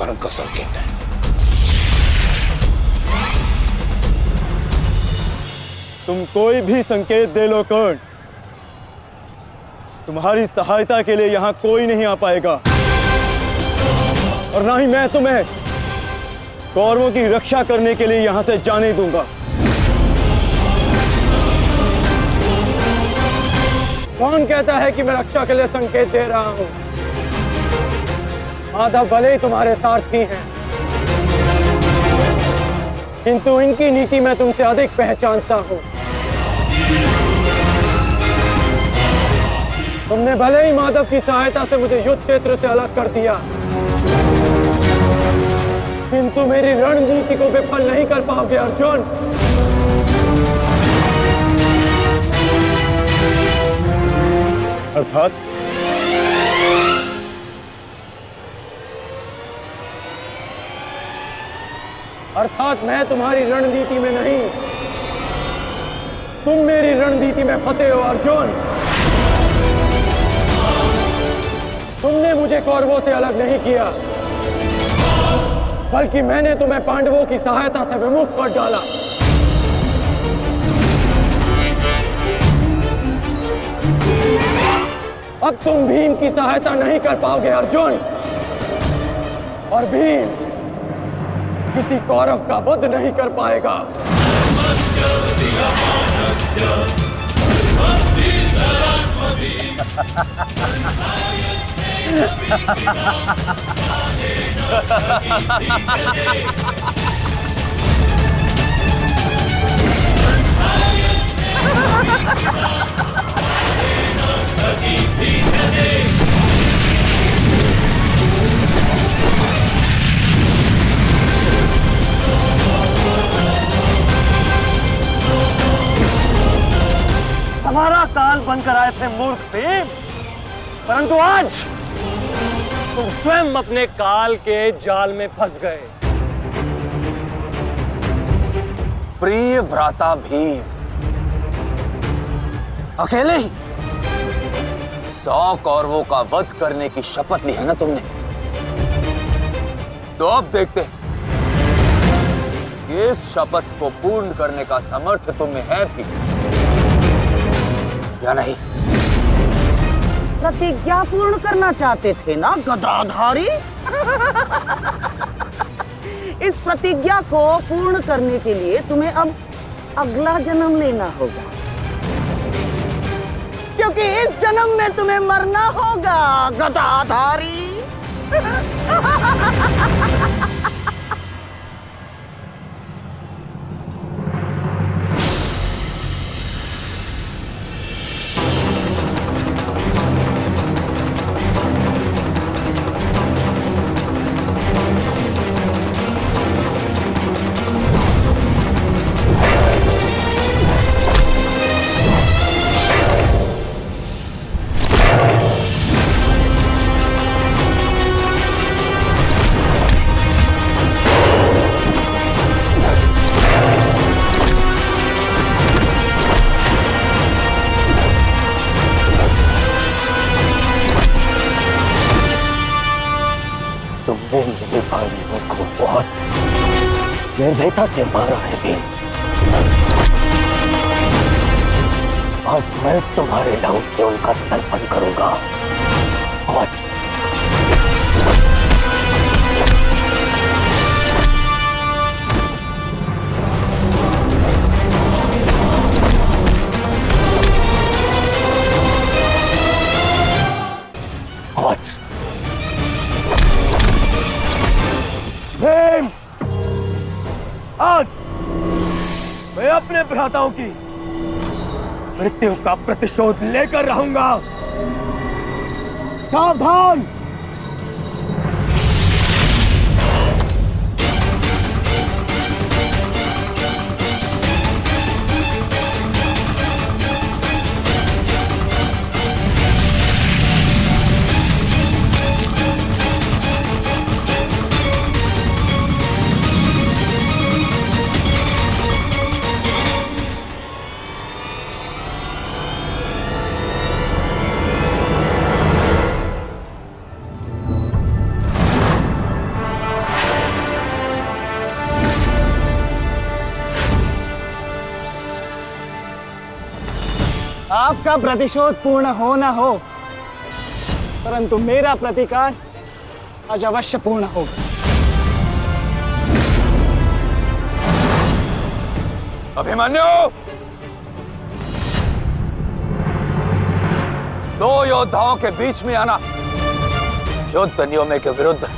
टीकाकरण का संकेत है। तुम कोई भी संकेत दे लो कर्ण, तुम्हारी सहायता के लिए यहां कोई नहीं आ पाएगा, और ना ही मैं तुम्हें कौरवों की रक्षा करने के लिए यहां से जाने दूंगा। कौन कहता है कि मैं रक्षा के लिए संकेत दे रहा हूं? माधव भले ही तुम्हारे सारथी हैं, किंतु इनकी नीति मैं तुमसे अधिक पहचानता हूं। तुमने भले ही माधव की सहायता से मुझे युद्ध क्षेत्र से अलग कर दिया, किंतु मेरी रणनीति को विफल नहीं कर पाओगे अर्जुन। अर्थात मैं तुम्हारी रणनीति में नहीं, तुम मेरी रणनीति में फंसे हो अर्जुन। तुमने मुझे कौरवों से अलग नहीं किया, बल्कि मैंने तुम्हें पांडवों की सहायता से विमुख कर डाला। अब तुम भीम की सहायता नहीं कर पाओगे अर्जुन, और भीम किसी कौरव का वध नहीं कर पाएगा। हमारा काल बनकर आए थे मूर्ख भीम, परंतु आज तुम स्वयं अपने काल के जाल में फंस गए। प्रिय भ्राता भीम, अकेले ही 100 कौरवों का वध करने की शपथ ली है ना तुमने? तो अब देखते हैं इस शपथ को पूर्ण करने का सामर्थ्य तुम्हें है भी या नहीं? प्रतिज्ञा पूर्ण करना चाहते थे ना गदाधारी? इस प्रतिज्ञा को पूर्ण करने के लिए तुम्हें अब अगला जन्म लेना होगा, क्योंकि इस जन्म में तुम्हें मरना होगा गदाधारी। तुमने मेरे भाइयों को बहुत निर्दयता से मारा है भीम। अब मैं तुम्हारे लहू से उनका तर्पण करूंगा। और भीम, आज मैं अपने भ्राताओं की मृत्यु का प्रतिशोध लेकर रहूंगा। सावधान! आपका प्रतिशोध पूर्ण हो ना हो, परंतु मेरा प्रतिकार आज अवश्य पूर्ण होगा। अभिमन्यु, दो योद्धाओं के बीच में आना युद्ध नियमों के विरुद्ध।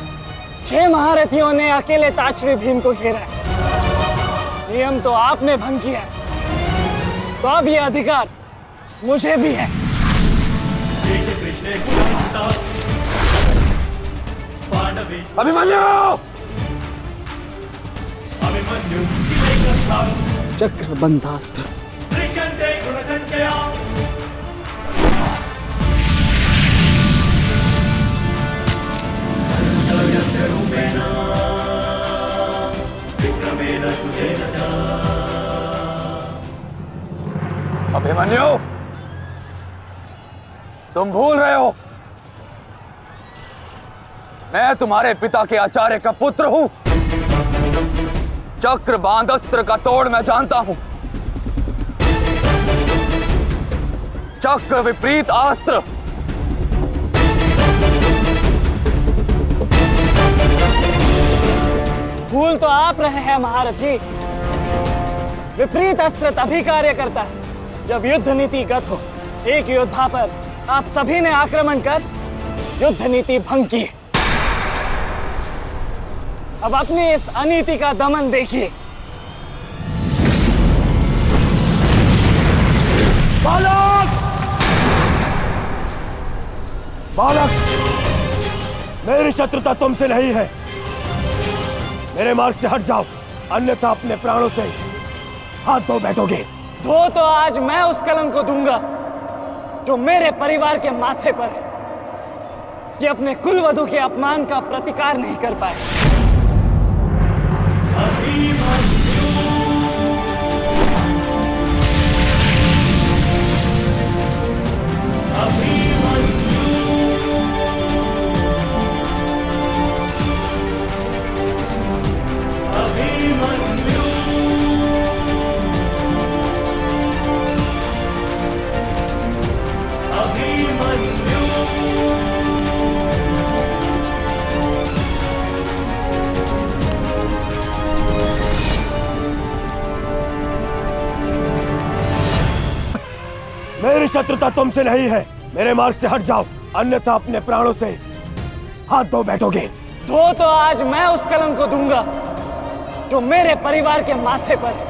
6 महारथियों ने अकेले ताचरी भीम को घेरा है। नियम तो आपने भंग किया है, तो अब ये अधिकार मुझे भी है। अभिमन्यु! चक्रबंधास्त्र। अभिमन्यु, तुम भूल रहे हो, मैं तुम्हारे पिता के आचार्य का पुत्र हूं। चक्रबांध अस्त्र का तोड़ मैं जानता हूं। चक्र विपरीत अस्त्र भूल तो आप रहे हैं महारथी। विपरीत अस्त्र तभी कार्य करता है जब युद्ध नीति गत हो। एक योद्धा पर आप सभी ने आक्रमण कर युद्ध नीति भंग की। अब अपनी इस अनीति का दमन देखिए। बालक! बालक! मेरी शत्रुता तुमसे नहीं है। मेरे मार्ग से हट जाओ, अन्यथा अपने प्राणों से हाथ धो बैठोगे। धो तो आज मैं उस कलंक को दूंगा जो मेरे परिवार के माथे पर है, कि अपने कुलवधू के अपमान का प्रतिकार नहीं कर पाए। मेरी शत्रुता तुमसे नहीं है। मेरे मार्ग से हट जाओ, अन्यथा अपने प्राणों से हाथ धो बैठोगे। धो तो आज मैं उस कलंक को दूंगा जो मेरे परिवार के माथे पर है,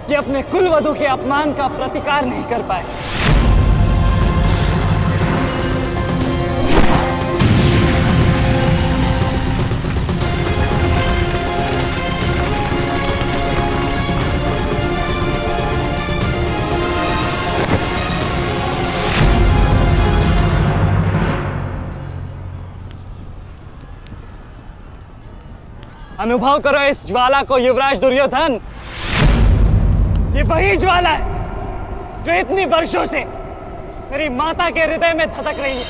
कि अपने कुलवधू के अपमान का प्रतिकार नहीं कर पाए। अनुभव करो इस ज्वाला को युवराज दुर्योधन। ये वही ज्वाला है जो इतनी वर्षों से मेरी माता के हृदय में धधक रही है।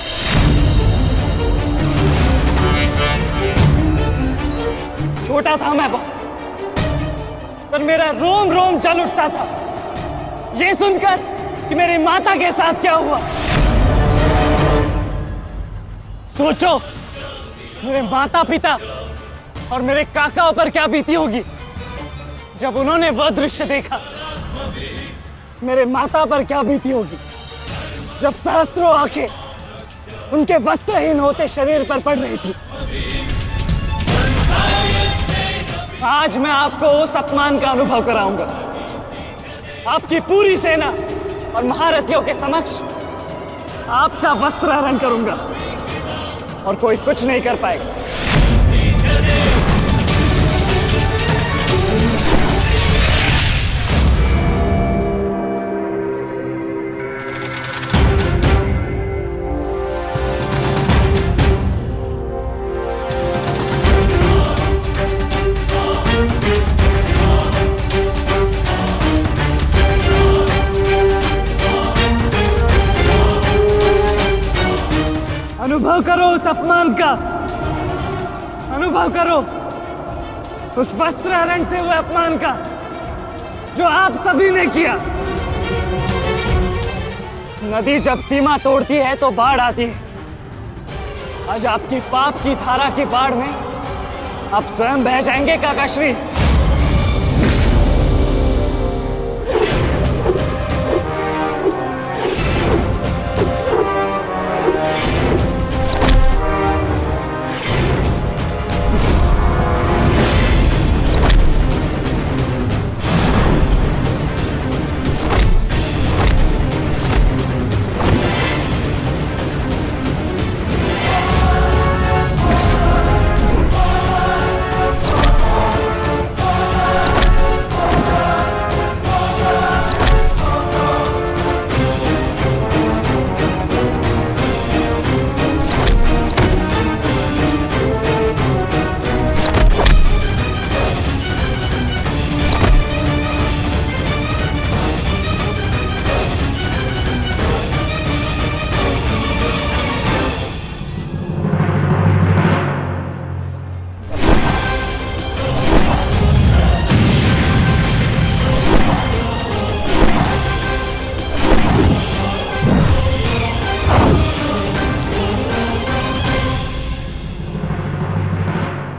छोटा था मैं बहुत, पर मेरा रोम रोम जल उठता था ये सुनकर कि मेरी माता के साथ क्या हुआ। सोचो, मेरे माता पिता और मेरे काकाओं पर क्या बीती होगी जब उन्होंने वह दृश्य देखा। मेरे माता पर क्या बीती होगी जब सहस्त्रों आंखें उनके वस्त्रहीन होते शरीर पर पड़ रही थी। आज मैं आपको उस अपमान का अनुभव कराऊंगा। आपकी पूरी सेना और महारथियों के समक्ष आपका वस्त्र हरण करूंगा और कोई कुछ नहीं कर पाएगा। अनुभव करो उस अपमान का, अनुभव करो उस वस्त्र हरण से हुए अपमान का जो आप सभी ने किया। नदी जब सीमा तोड़ती है तो बाढ़ आती है। आज आपकी पाप की धारा की बाढ़ में आप स्वयं बह जाएंगे काकाश्री।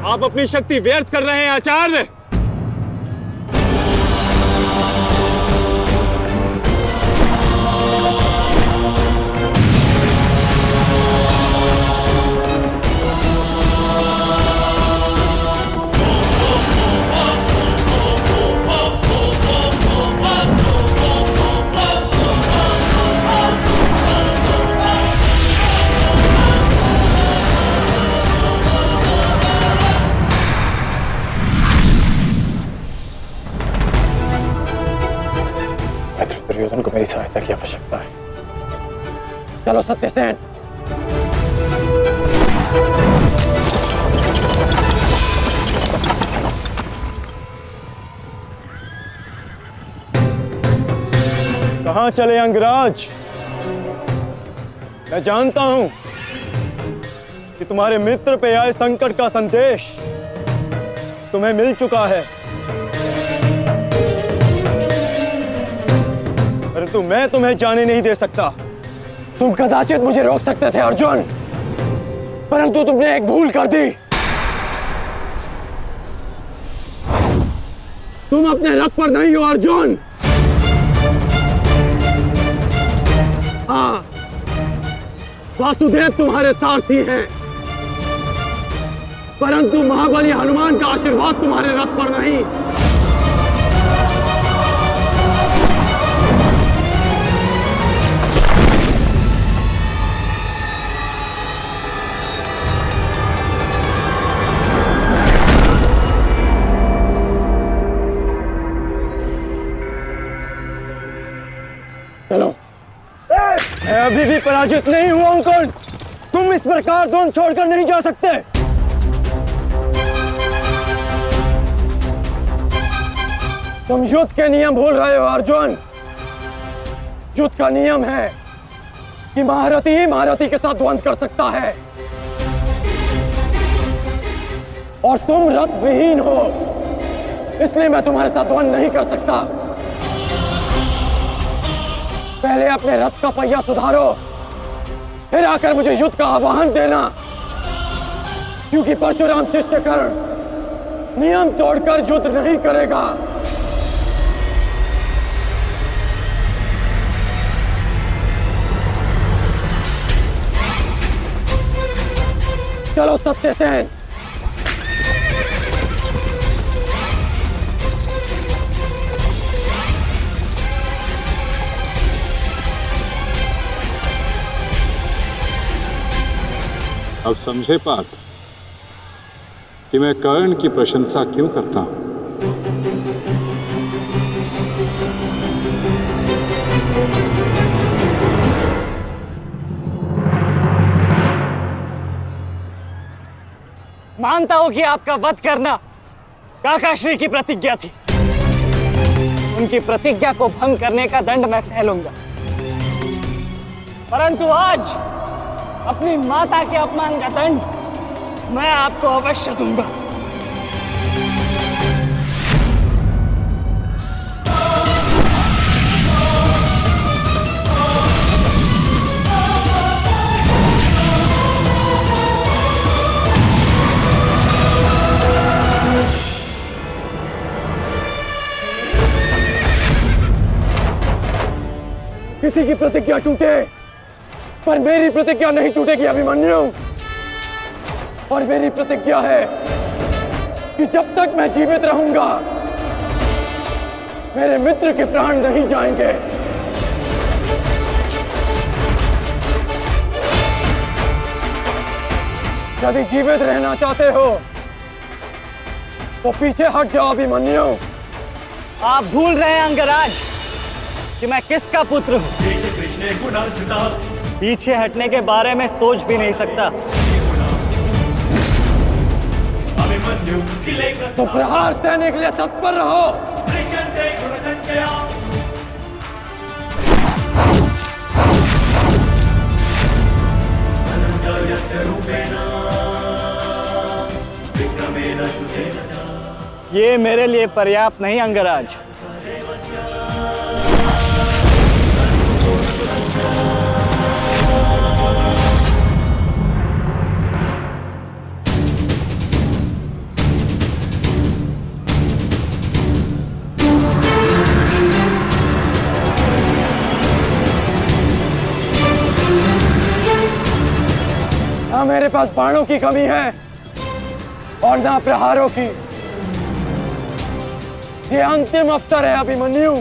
आप अपनी शक्ति व्यर्थ कर रहे हैं आचार्य। दुर्योधन को मेरी सहायता की आवश्यकता है। चलो सत्यसेन। कहां चले अंगराज? मैं जानता हूं कि तुम्हारे मित्र पे आए संकट का संदेश तुम्हें मिल चुका है, परंतु मैं तुम्हें जाने नहीं दे सकता। तुम कदाचित मुझे रोक सकते थे अर्जुन, परंतु तुमने एक भूल कर दी। तुम अपने रथ पर नहीं हो अर्जुन। हाँ, वासुदेव तुम्हारे सारथी हैं, परंतु महाबली हनुमान का आशीर्वाद तुम्हारे रथ पर नहीं। चलो। मैं अभी भी पराजित नहीं हुआ हूं कर्ण। तुम इस प्रकार द्रोण छोड़कर नहीं जा सकते। तुम युद्ध के नियम भूल रहे हो अर्जुन। युद्ध का नियम है कि महारथी ही महारथी के साथ द्वंद्व कर सकता है, और तुम रथ विहीन हो, इसलिए मैं तुम्हारे साथ द्वंद्व नहीं कर सकता। पहले अपने रथ का पहिया सुधारो, फिर आकर मुझे युद्ध का आह्वान देना, क्योंकि परशुराम शिष्य कर्ण नियम तोड़कर युद्ध नहीं करेगा। चलो सत्यसेन। अब समझे पार्थ कि मैं कर्ण की प्रशंसा क्यों करता हूं। मानता हूं कि आपका वध करना काकाश्री की प्रतिज्ञा थी। उनकी प्रतिज्ञा को भंग करने का दंड मैं सह लूंगा, परंतु आज अपनी माता के अपमान का दंड मैं आपको अवश्य दूंगा। किसी की प्रतिज्ञा टूटे, पर मेरी प्रतिज्ञा नहीं टूटेगी अभिमन्यु। और मेरी प्रतिज्ञा है कि जब तक मैं जीवित रहूंगा मेरे मित्र के प्राण नहीं जाएंगे। यदि जीवित रहना चाहते हो तो पीछे हट जाओ अभिमन्यु। आप भूल रहे हैं अंगराज कि मैं किसका पुत्र हूं। पीछे हटने के बारे में सोच भी नहीं सकता। तो प्रहार सहने के लिए तत्पर रहो। ये मेरे लिए पर्याप्त नहीं अंगराज। ना मेरे पास बाणों की कमी है और ना प्रहारों की। ये अंतिम अवसर है अभिमन्यु,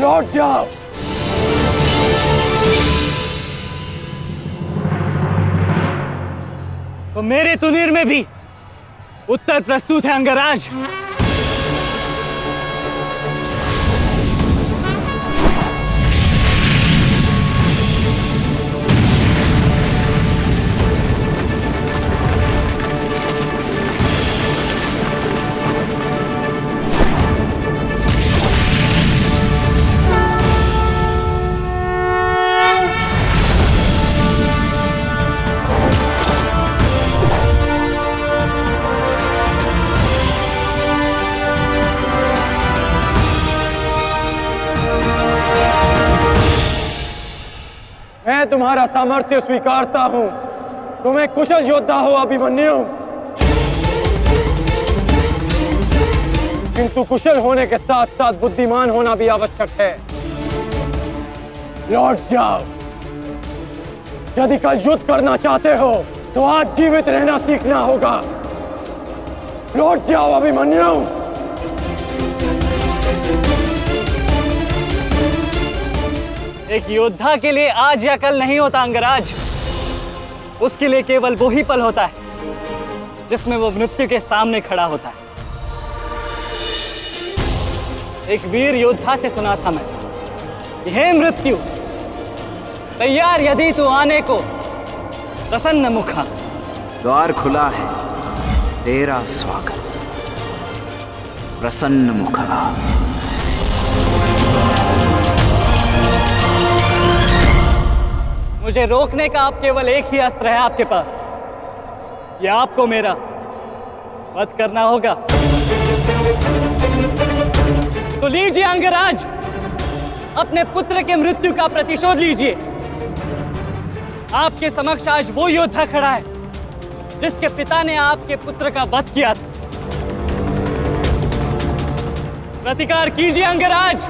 लौट जाओ। तो मेरे तुनीर में भी उत्तर प्रस्तुत है अंगराज। मैं तुम्हारा सामर्थ्य स्वीकारता हूं। तुम एक कुशल योद्धा हो अभिमन्यु, किंतु कुशल होने के साथ साथ बुद्धिमान होना भी आवश्यक है। लौट जाओ। यदि कल युद्ध करना चाहते हो तो आज जीवित रहना सीखना होगा। लौट जाओ अभिमन्यु। एक योद्धा के लिए आज या कल नहीं होता अंगराज। उसके लिए केवल वो ही पल होता है जिसमें वो मृत्यु के सामने खड़ा होता है। एक वीर योद्धा से सुना था मैं, हे मृत्यु, तैयार यदि तू आने को, प्रसन्न मुखा। द्वार खुला है, तेरा स्वागत, प्रसन्न मुखा। मुझे रोकने का अब केवल एक ही अस्त्र है आपके पास। यह आपको मेरा वध करना होगा। तो लीजिए अंगराज, अपने पुत्र के मृत्यु का प्रतिशोध लीजिए। आपके समक्ष आज वो योद्धा खड़ा है जिसके पिता ने आपके पुत्र का वध किया था। प्रतिकार कीजिए अंगराज,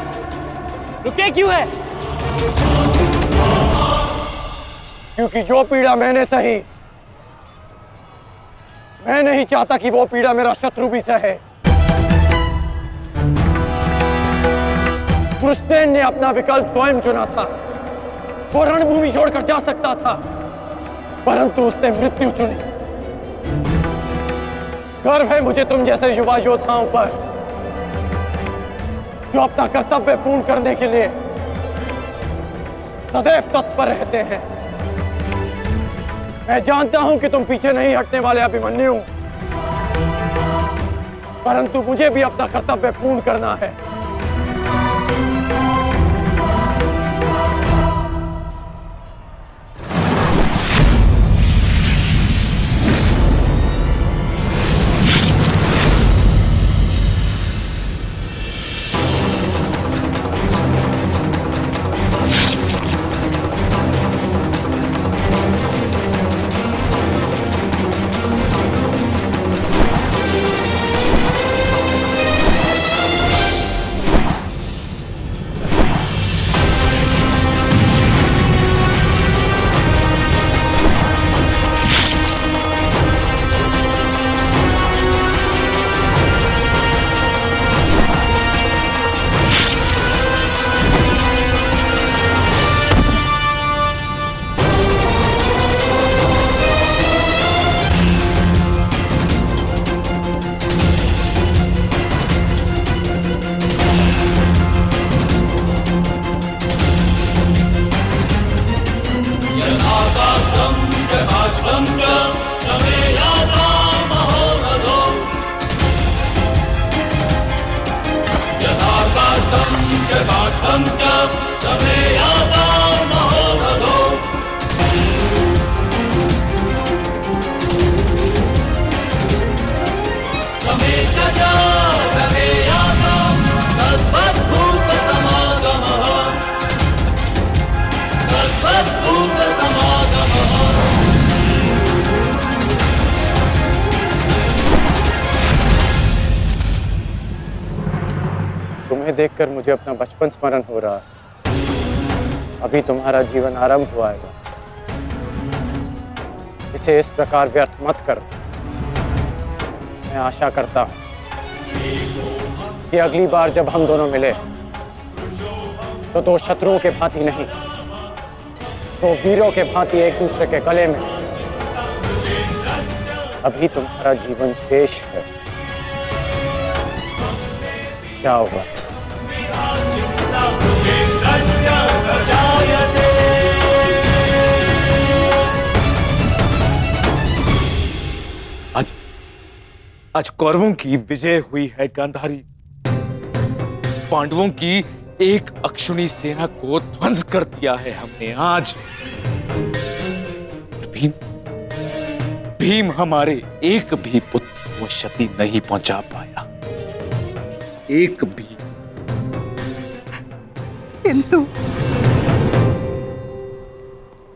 रुके क्यों है? क्योंकि जो पीड़ा मैंने सही, मैं नहीं चाहता कि वो पीड़ा मेरा शत्रु भी सहे। कृष्ण ने अपना विकल्प स्वयं चुना था। वो रणभूमि छोड़कर जा सकता था, परंतु उसने मृत्यु चुनी। गर्व है मुझे तुम जैसे युवा योद्धाओं पर, जो अपना कर्तव्य पूर्ण करने के लिए सदैव तत्पर रहते हैं। मैं जानता हूं कि तुम पीछे नहीं हटने वाले अभिमन्यु, परंतु मुझे भी अपना कर्तव्य पूर्ण करना है। तुम्हें देखकर मुझे अपना बचपन स्मरण हो रहा है। अभी तुम्हारा जीवन आरंभ हुआ है, इसे इस प्रकार व्यर्थ मत करो। मैं आशा करता हूं कि अगली बार जब हम दोनों मिले तो दो शत्रुओं के भांति नहीं, दो वीरों के भांति एक दूसरे के गले में। अभी तुम्हारा जीवन शेष है। जाओ बस। आज कौरवों की विजय हुई है गांधारी। पांडवों की एक अक्षुणी सेना को ध्वंस कर दिया है हमने आज। भीम हमारे एक भी पुत्र को क्षति नहीं पहुंचा पाया, एक भी।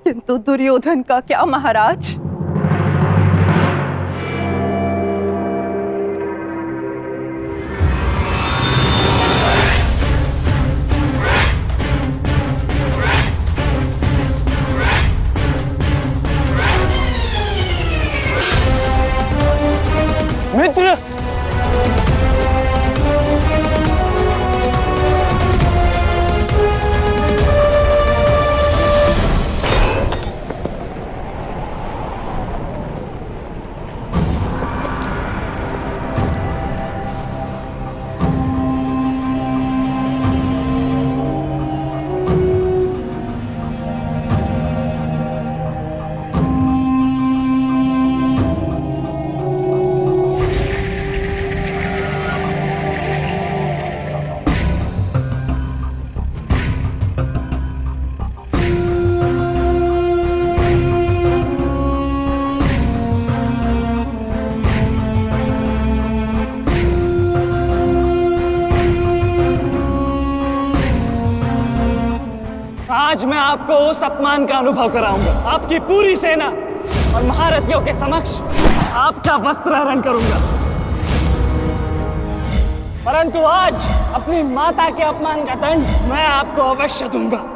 किंतु दुर्योधन का क्या महाराज? मित्र, आज मैं आपको उस अपमान का अनुभव कराऊंगा। आपकी पूरी सेना और महारथियों के समक्ष आपका वस्त्र हरण करूंगा। परंतु आज अपनी माता के अपमान का दंड मैं आपको अवश्य दूंगा।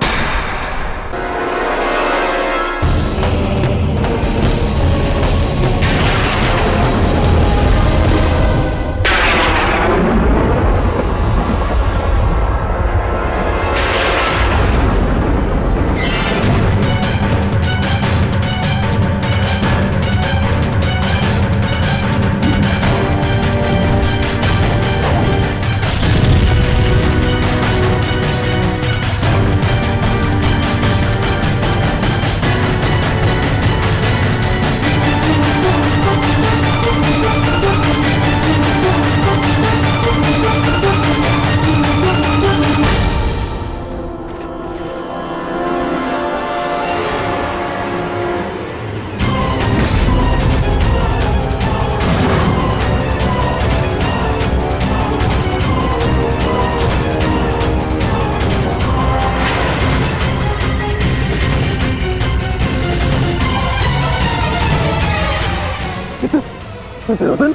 दुर्योधन,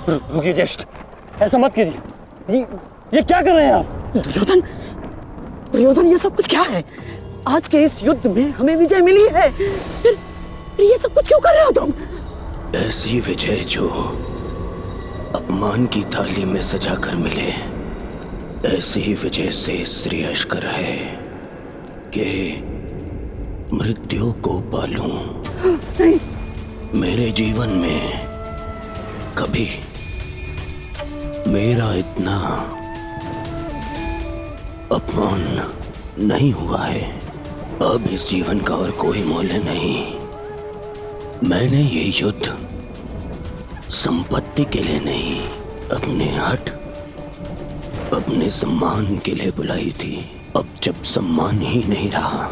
रुकिए ज्येष्ठ, ऐसा मत कीजिए। ये क्या कर रहे हैं आप? दुर्योधन, दुर्योधन, ये सब कुछ क्या है? आज के इस युद्ध में हमें विजय मिली है, फिर ये सब कुछ क्यों कर रहे हो तुम? ऐसी विजय जो अपमान की थाली में सजा कर मिले, ऐसी ही विजय से श्रेयस्कर है कि मृत्यु को पालूं। नहीं। मेरे जीवन में कभी मेरा इतना अपमान नहीं हुआ है। अब इस जीवन का और कोई मूल्य नहीं। मैंने ये युद्ध संपत्ति के लिए नहीं, अपने हट, अपने सम्मान के लिए बुलाई थी। अब जब सम्मान ही नहीं रहा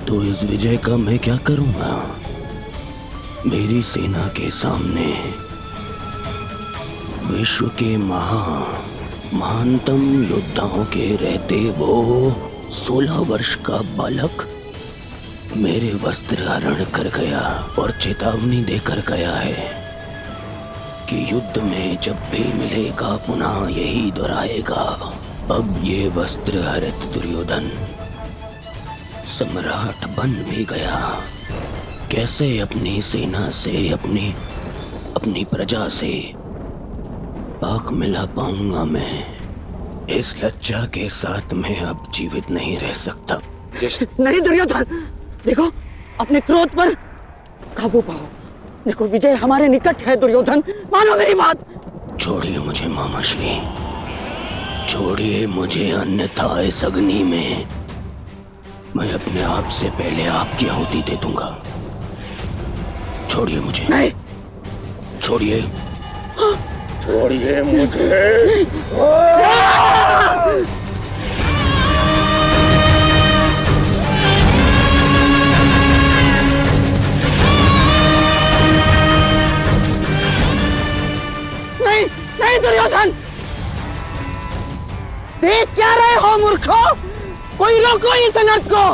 तो इस विजय का मैं क्या करूंगा? मेरी सेना के सामने विश्व के महानतम योद्धाओं के रहते वो 16 वर्ष का बालक मेरे वस्त्र हरण कर गया और चेतावनी देकर गया है कि युद्ध में जब भी मिलेगा पुनः यही दोहराएगा। अब ये वस्त्र हरित दुर्योधन सम्राट बन भी गया, कैसे अपनी सेना से, अपनी प्रजा से आंख मिला पाऊंगा मैं? इस लज्जा के साथ मैं अब जीवित नहीं रह सकता। नहीं दुर्योधन, देखो अपने क्रोध पर काबू पाओ। देखो विजय हमारे निकट है दुर्योधन, मानो मेरी बात। छोड़िए मुझे मामा श्री, छोड़िए मुझे, अन्यथा इस अग्नि में मैं अपने आप से पहले आपकी आहुति दे दूंगा। छोड़िए मुझे। नहीं। छोड़िए, छोड़िए मुझे। नहीं नहीं दुर्योधन, देख क्या रहे हो मूर्खों? कोई रोको इस अनर्थ को।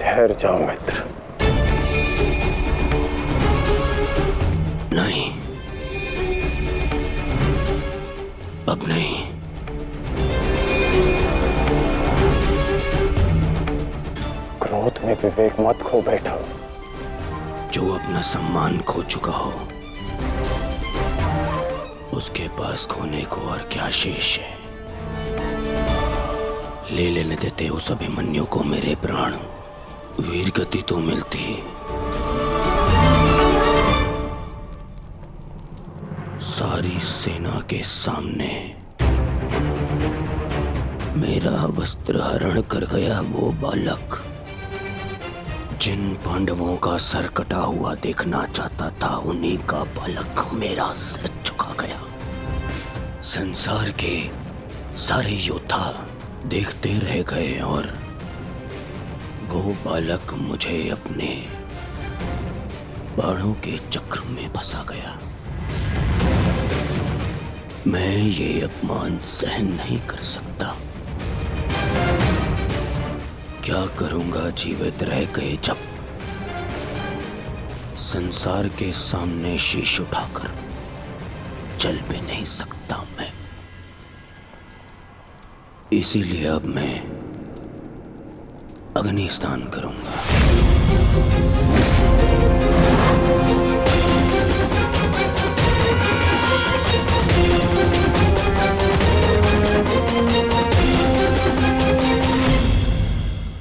ठहर जाओ मित्र। नहीं, अब नहीं। क्रोध में विवेक मत खो बैठा। जो अपना सम्मान खो चुका हो उसके पास खोने को और क्या शेष है? ले लेने देते उस अभिमन्यु को मेरे प्राण, वीर गति तो मिलती। सारी सेना के सामने मेरा वस्त्र हरण कर गया वो बालक, जिन पांडवों का सर कटा हुआ देखना चाहता था, उन्हीं का बालक मेरा सर झुका गया। संसार के सारे योद्धा देखते रह गए और वो बालक मुझे अपने बाणों के चक्र में फंसा गया। मैं ये अपमान सहन नहीं कर सकता। क्या करूंगा जीवित रह गए जब संसार के सामने शीश उठाकर चल भी नहीं सकता मैं। इसीलिए अब मैं अग्नि स्नान करूंगा।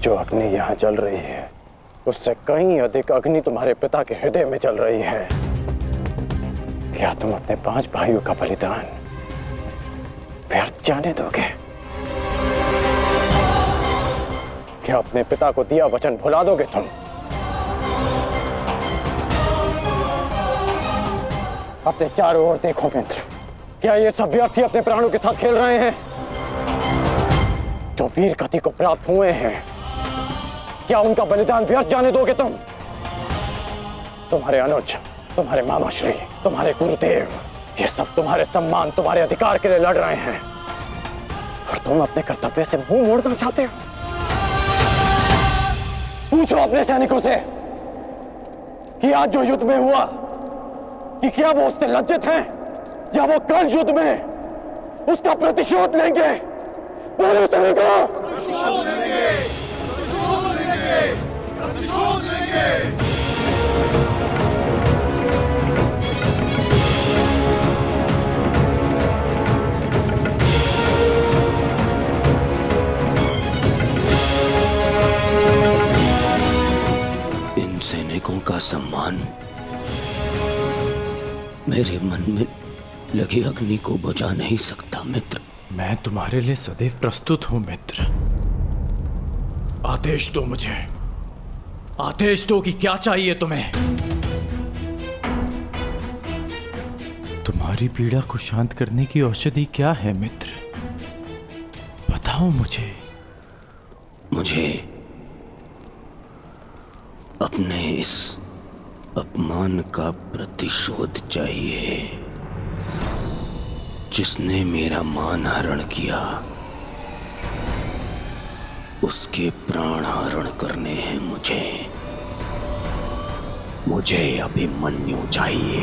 जो अग्नि यहाँ जल रही है उससे कहीं अधिक अग्नि तुम्हारे पिता के हृदय में जल रही है। क्या तुम अपने 5 भाइयों का बलिदान व्यर्थ जाने दोगे? क्या अपने पिता को दिया वचन भुला दोगे तुम? अपने चारों ओर देखो मित्र, क्या ये सब व्यर्थी अपने प्राणों के साथ खेल रहे हैं? जो वीर गति को प्राप्त हुए हैं, क्या उनका बलिदान व्यर्थ जाने दोगे तुम? तुम्हारे अनुज, तुम्हारे मामाश्री, तुम्हारे गुरुदेव, ये सब तुम्हारे सम्मान, तुम्हारे अधिकार के लिए लड़ रहे हैं और तुम अपने कर्तव्य से मुंह मोड़ना चाहते हो। पूछो अपने सैनिकों से कि आज जो युद्ध में हुआ कि क्या वो उससे लज्जित हैं या वो कल युद्ध में उसका प्रतिशोध लेंगे? बोलो सैनिकों, प्रतिशोध लेंगे, प्रतिशोध लेंगे, प्रतिशोध लेंगे। मेरे मन में लगी अग्नि को बुझा नहीं सकता मित्र। मैं तुम्हारे लिए सदैव प्रस्तुत हूं मित्र। आदेश दो मुझे, आदेश दो कि क्या चाहिए तुम्हें। तुम्हारी पीड़ा को शांत करने की औषधि क्या है मित्र, बताओ मुझे। मुझे अपने इस अपमान का प्रतिशोध चाहिए। जिसने मेरा मान हरण किया उसके प्राण हरण करने हैं मुझे अभिमन्यु चाहिए।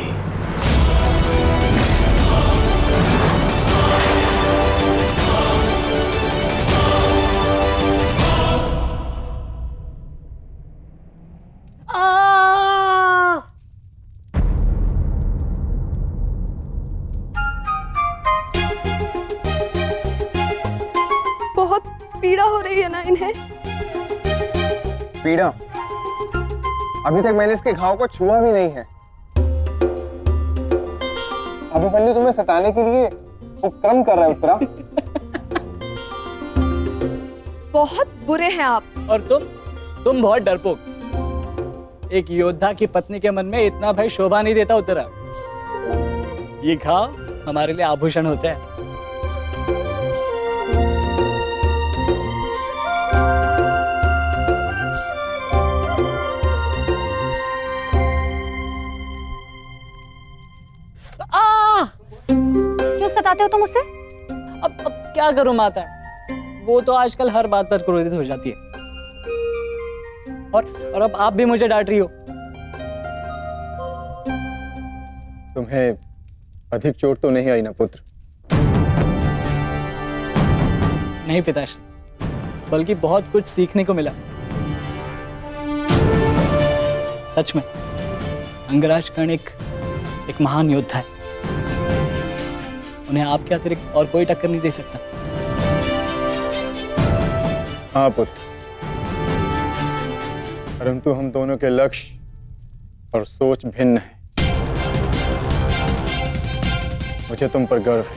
बहुत पीड़ा हो रही है ना इन्हें। पीड़ा? अभी तक मैंने इसके घाव को छुआ भी नहीं है। अभिमन्यु तुम्हें सताने के लिए उपक्रम कर रहा है उत्तरा। बहुत बुरे हैं आप। और तुम बहुत डरपोक। एक योद्धा की पत्नी के मन में इतना भय शोभा नहीं देता उत्तरा। ये घाव हमारे लिए आभूषण होते हैं। क्यों सताते हो तुम उसे? अब क्या करूं माता, वो तो आजकल हर बात पर क्रोधित हो जाती है। और अब आप भी मुझे डांट रही हो। तुम्हें अधिक चोट तो नहीं आई ना पुत्र? नहीं पिताश्री, बल्कि बहुत कुछ सीखने को मिला। सच में अंगराज कर्ण एक महान योद्धा है। उन्हें आपके अतिरिक्त और कोई टक्कर नहीं दे सकता। हाँ पुत्र, परंतु हम दोनों के लक्ष्य और सोच भिन्न हैं। मुझे तुम पर गर्व है।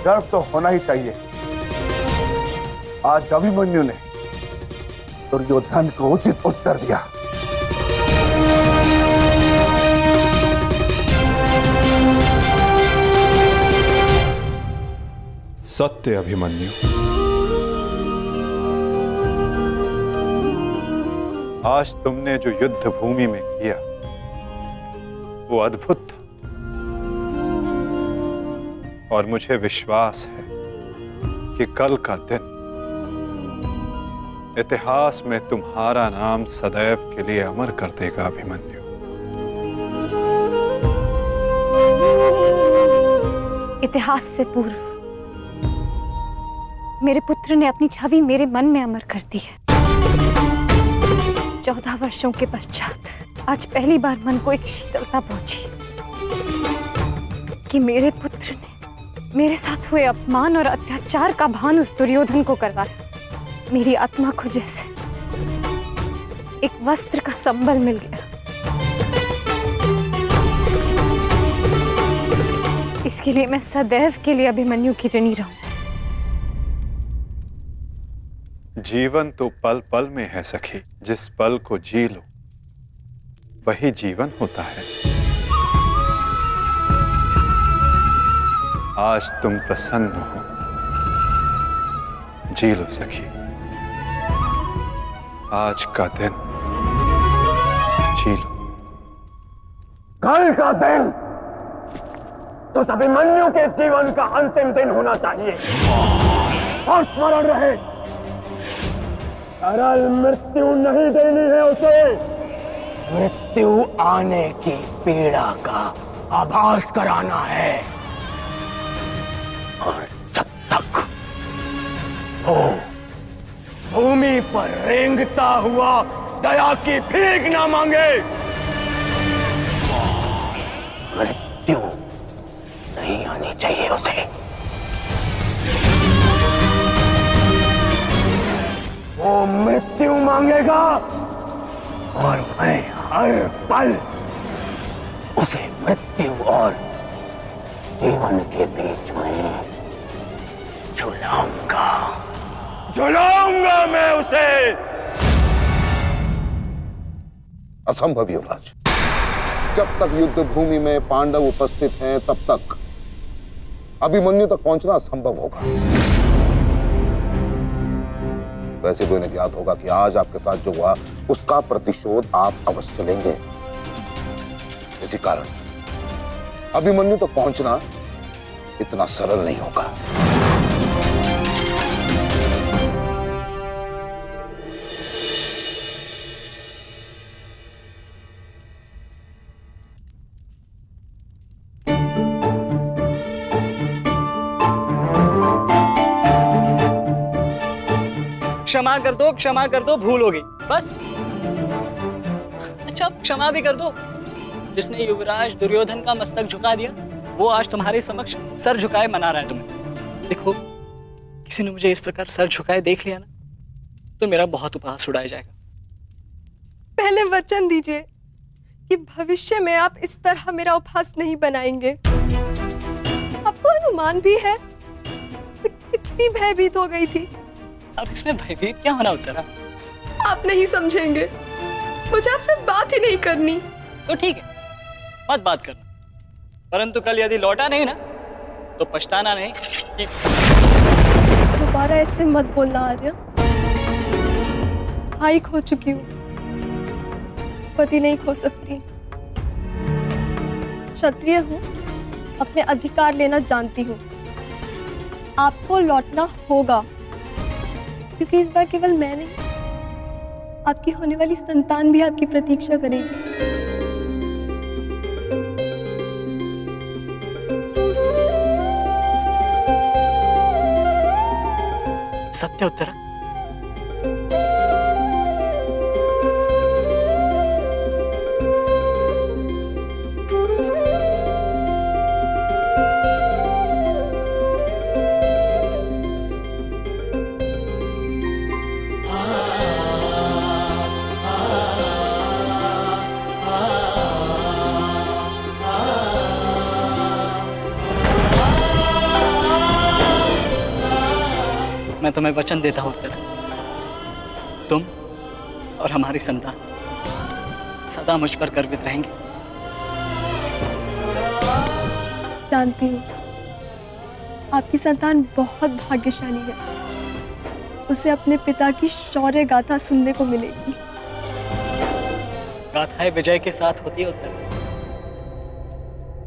गर्व तो होना ही चाहिए। आज अभिमन्यु ने दुर्योधन को उचित उत्तर दिया। सत्य अभिमन्यु, आज तुमने जो युद्ध भूमि में किया वो अद्भुत था, और मुझे विश्वास है कि कल का दिन इतिहास में तुम्हारा नाम सदैव के लिए अमर कर देगा अभिमन्यु। इतिहास से पूर्व मेरे पुत्र ने अपनी छवि मेरे मन में अमर कर दी है। 14 वर्षों के पश्चात आज पहली बार मन को एक शीतलता पहुंची कि मेरे पुत्र ने मेरे साथ हुए अपमान और अत्याचार का भान उस दुर्योधन को करवाया। मेरी आत्मा को जैसे एक वस्त्र का संबल मिल गया। इसके लिए मैं सदैव के लिए अभिमन्यु की ऋणी रहूं। जीवन तो पल पल में है सखी। जिस पल को जी लो वही जीवन होता है। आज तुम प्रसन्न हो, जी लो सखी। आज का दिन जी लो। कल का दिन तो अभिमन्यु के जीवन का अंतिम दिन होना चाहिए। और स्मरण रहे, सरल मृत्यु नहीं देनी है उसे। मृत्यु आने की पीड़ा का आभास कराना है। और जब तक वो भूमि पर रेंगता हुआ दया की भीख ना मांगे, मृत्यु नहीं आनी चाहिए उसे। वो मृत्यु मांगेगा और मैं हर पल उसे मृत्यु और जीवन के बीच में झुलाऊंगा मैं उसे। असंभव युवराज, जब तक युद्ध भूमि में पांडव उपस्थित हैं तब तक अभिमन्यु तक पहुंचना असंभव होगा। वैसे भी उन्हें ज्ञात होगा कि आज आपके साथ जो हुआ उसका प्रतिशोध आप अवश्य लेंगे। इसी कारण अभिमन्यु तक पहुंचना इतना सरल नहीं होगा। क्षमा कर दो, भूल हो गई बस। अच्छा अब क्षमा भी कर दो। जिसने युवराज दुर्योधन का मस्तक झुका दिया वो आज तुम्हारे समक्ष सर झुकाए मना रहा है तुम्हें। देखो, किसी ने मुझे इस प्रकार सर झुकाए देख लिया ना तो मेरा बहुत उपहास उड़ाया जाएगा। पहले वचन दीजिए कि भविष्य में आप इस तरह मेरा उपहास नहीं बनाएंगे। आपको अनुमान भी है मैं कितनी भयभीत हो गई थी। अब इसमें भयभीत क्या होना उत्तरा? आप नहीं समझेंगे, मुझे आपसे बात ही नहीं करनी। तो ठीक है, मत बात करना, परंतु कल यदि लौटा नहीं ना तो पछताना नहीं कि दोबारा ऐसे मत बोलना आर्य। भाई खो चुकी हूँ, पति नहीं खो सकती। क्षत्रिय हूँ, अपने अधिकार लेना जानती हूँ। आपको लौटना होगा क्योंकि इस बार केवल मैं नहीं, आपकी होने वाली संतान भी आपकी प्रतीक्षा करेगी। सत्य उत्तरा? मैं तुम्हें वचन देता हूं उत्तरा, तुम और हमारी संतान सदा मुझ पर गर्वित रहेंगे। जानती हूँ आपकी संतान बहुत भाग्यशाली है, उसे अपने पिता की शौर्य गाथा सुनने को मिलेगी। गाथाएं विजय के साथ होती है उत्तरा,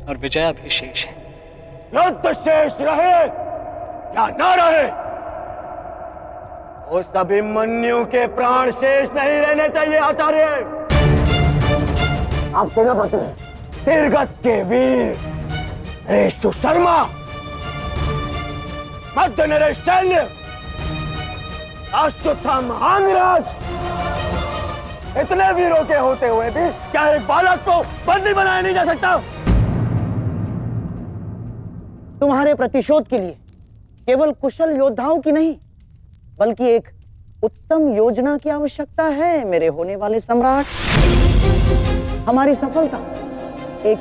और विजय अभी शेष है। युद्ध शेष रहे या न रहे, उस अभिमन्यु के प्राण शेष नहीं रहने चाहिए आचार्य। आप सेनापति तीरगत के वीर रेशु शर्मा, मध्य नरेश शैल्य, अश्वत्थाम आंगराज, इतने वीरों के होते हुए भी क्या एक बालक को बंदी बनाया नहीं जा सकता? तुम्हारे प्रतिशोध के लिए केवल कुशल योद्धाओं की नहीं बल्कि एक उत्तम योजना की आवश्यकता है मेरे होने वाले सम्राट। हमारी सफलता एक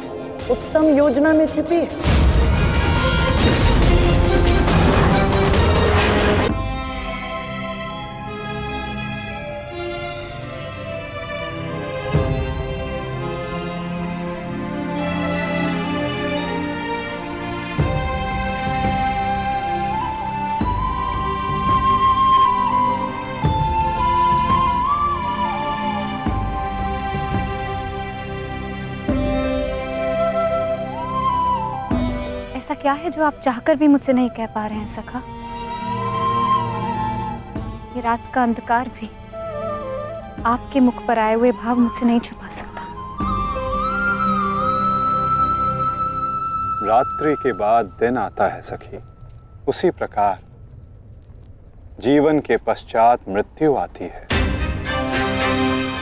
उत्तम योजना में छिपी है। ऐसा क्या है जो आप चाहकर भी मुझसे नहीं कह पा रहे हैं सखा? ये रात का अंधकार भी आपके मुख पर आए हुए भाव मुझसे नहीं छुपा सकता। रात्रि के बाद दिन आता है सखी, उसी प्रकार जीवन के पश्चात मृत्यु आती है।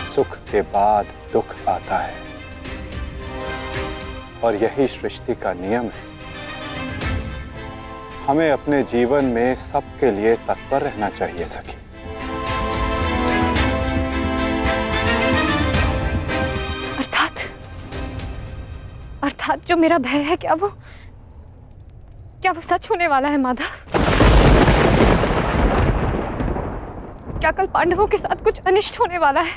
सुख के बाद दुख आता है और यही सृष्टि का नियम है। हमें अपने जीवन में सबके लिए तत्पर रहना चाहिए सखी। जो मेरा भय है, क्या वो सच होने वाला है माधव? क्या कल पांडवों के साथ कुछ अनिष्ट होने वाला है?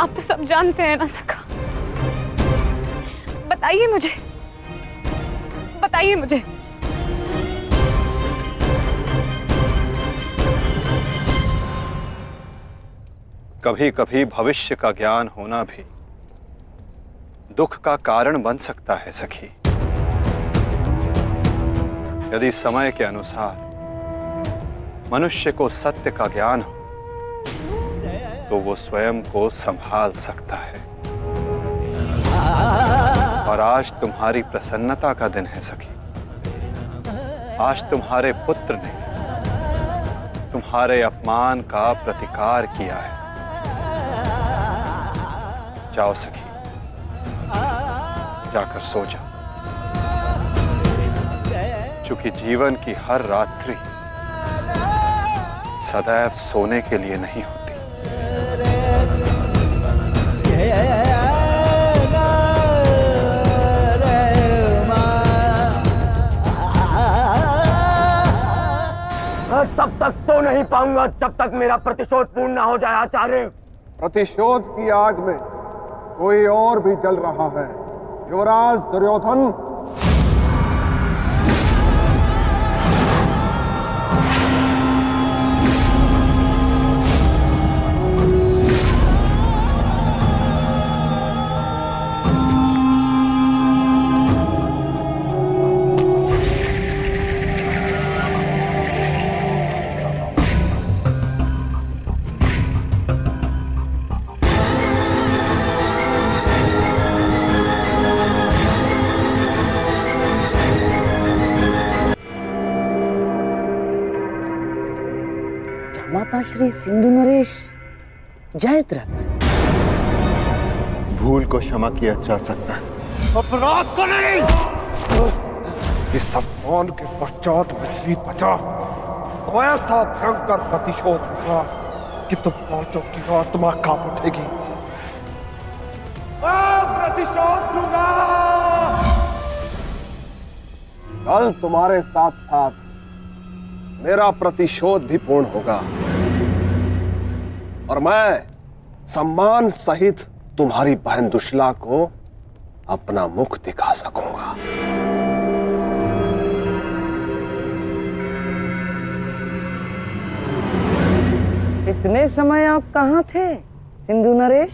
आप तो सब जानते हैं ना सखा। बताइए मुझे। कभी कभी भविष्य का ज्ञान होना भी दुख का कारण बन सकता है सखी। यदि समय के अनुसार मनुष्य को सत्य का ज्ञान हो तो वो स्वयं को संभाल सकता है। और आज तुम्हारी प्रसन्नता का दिन है सखी। आज तुम्हारे पुत्र ने तुम्हारे अपमान का प्रतिकार किया है। जाओ सखी, जाकर सो जाओ, क्योंकि जीवन की हर रात्रि सदैव सोने के लिए नहीं होती। तब तक सो नहीं पाऊंगा जब तक मेरा प्रतिशोध पूर्ण ना हो जाए आचार्य। प्रतिशोध की आग में कोई और भी जल रहा है। युवराज दुर्योधन, माता श्री सिंधु नरेश जयद्रथ। भूल को क्षमा किया जा सकता है, अपराध को नहीं। इस अपमान के पश्चात में जीत बचा तो ऐसा भयंकर प्रतिशोध होगा कि तुम पांचों की आत्मा कांप उठेगी। प्रतिशोध लूंगा। कल तुम्हारे साथ साथ मेरा प्रतिशोध भी पूर्ण होगा और मैं सम्मान सहित तुम्हारी बहन दुशला को अपना मुख दिखा सकूंगा। इतने समय आप कहाँ थे सिंधु नरेश?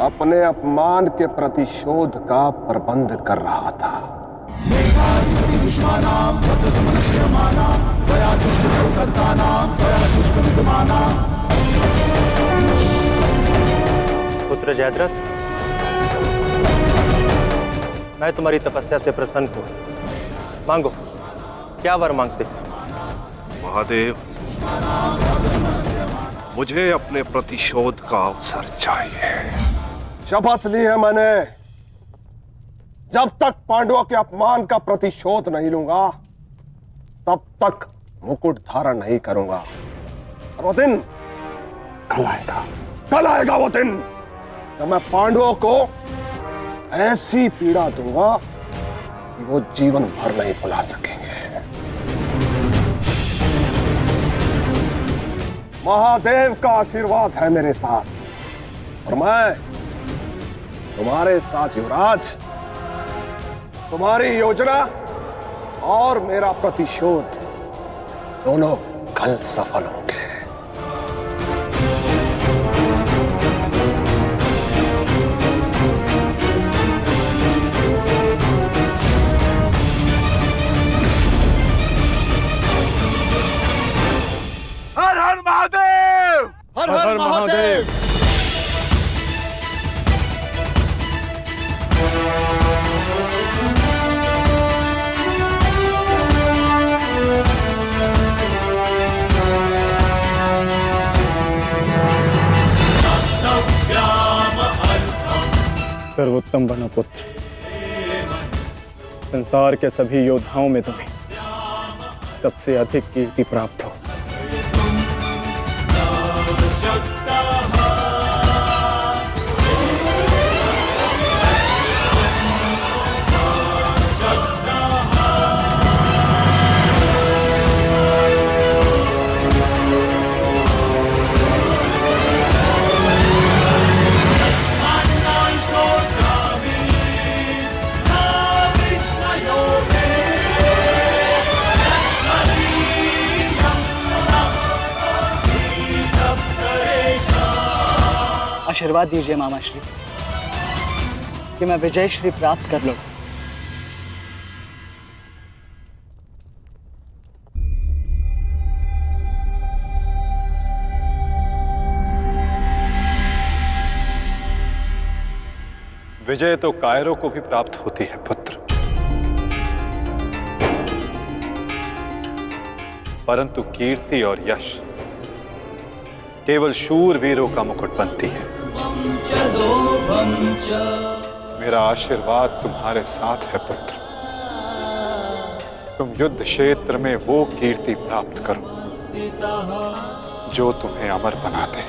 अपने अपमान के प्रतिशोध का प्रबंध कर रहा था। पुत्र जयद्रथ, मैं तुम्हारी तपस्या से प्रसन्न हूं। मांगो, क्या वर मांगते? महादेव, मुझे अपने प्रतिशोध का अवसर चाहिए। शपथ ली है मैंने, जब तक पांडवों के अपमान का प्रतिशोध नहीं लूंगा तब तक मुकुट धारण नहीं करूंगा। और वो दिन कल आएगा वो दिन जब मैं पांडवों को ऐसी पीड़ा दूंगा कि वो जीवन भर नहीं भुला सकेंगे। महादेव का आशीर्वाद है मेरे साथ और मैं तुम्हारे साथ युवराज। तुम्हारी योजना और मेरा प्रतिशोध दोनों कल सफल होंगे। हर हर महादेव, हर हर महादेव। सर्वोत्तम बनपुत्र, संसार के सभी योद्धाओं में तुम्हें सबसे अधिक कीर्ति प्राप्त हो। आशीर्वाद दीजिए मामा श्री कि मैं विजय श्री प्राप्त कर लूं। विजय तो कायरों को भी प्राप्त होती है पुत्र, परंतु कीर्ति और यश केवल शूरवीरों का मुकुट बनती है। मेरा आशीर्वाद तुम्हारे साथ है पुत्र। तुम युद्ध क्षेत्र में वो कीर्ति प्राप्त करो जो तुम्हें अमर बना दे।